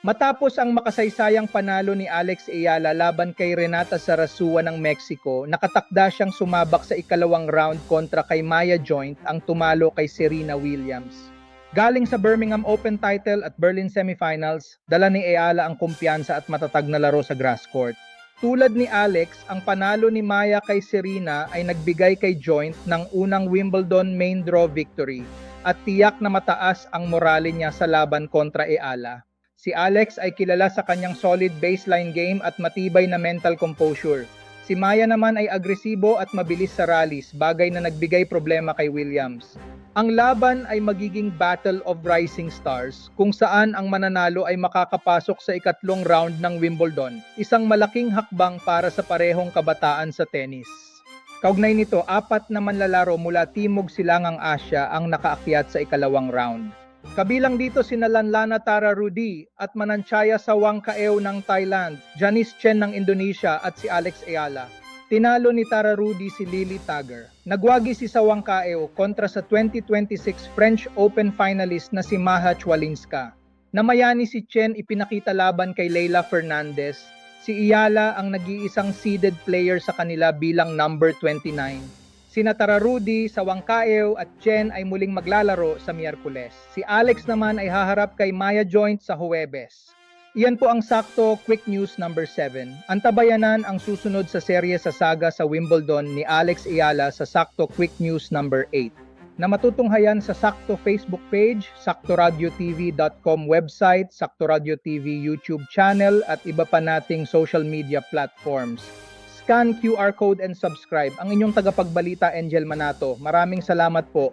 Matapos ang makasaysayang panalo ni Alex Ayala laban kay Renata Sarasua ng Mexico, nakatakda siyang sumabak sa ikalawang round kontra kay Maya Joint ang tumalo kay Serena Williams. Galing sa Birmingham Open title at Berlin semifinals, dala ni Ayala ang kumpiyansa at matatag na laro sa grass court. Tulad ni Alex, ang panalo ni Maya kay Serena ay nagbigay kay Joint ng unang Wimbledon main draw victory at tiyak na mataas ang morale niya sa laban kontra Ayala. Si Alex ay kilala sa kanyang solid baseline game at matibay na mental composure. Si Maya naman ay agresibo at mabilis sa rallies, bagay na nagbigay problema kay Williams. Ang laban ay magiging Battle of Rising Stars, kung saan ang mananalo ay makakapasok sa ikatlong round ng Wimbledon, isang malaking hakbang para sa parehong kabataan sa tennis. Kaugnay nito, 4 na manlalaro mula Timog Silangang Asya ang nakaakyat sa ikalawang round. Kabilang dito sina Lanlana Tararudi at Mananchaya Sawangkaew ng Thailand, Janice Chen ng Indonesia at si Alex Ayala. Tinalo ni Tararudi si Lily Tagger. Nagwagi si Sawangkaew kontra sa 2026 French Open finalist na si Maja Chwalinska. Namayani si Chen ipinakita laban kay Leylah Fernandez. Si Ayala ang nag-iisang seeded player sa kanila bilang number 29. Sina Tararudi, Sawangkaew at Chen ay muling maglalaro sa Miyerkules. Si Alex naman ay haharap kay Maya Joint sa Huwebes. Iyan po ang sakto Quick News number 7. Antabayanan ang susunod sa serye sa saga sa Wimbledon ni Alex Ayala sa sakto Quick News number 8. Na matutunghayan sa Sakto Facebook page, saktoradiotv.com website, Sakto Radio TV YouTube channel at iba pa nating social media platforms. Scan QR code and subscribe. Ang inyong tagapagbalita, Angel Manato. Maraming salamat po.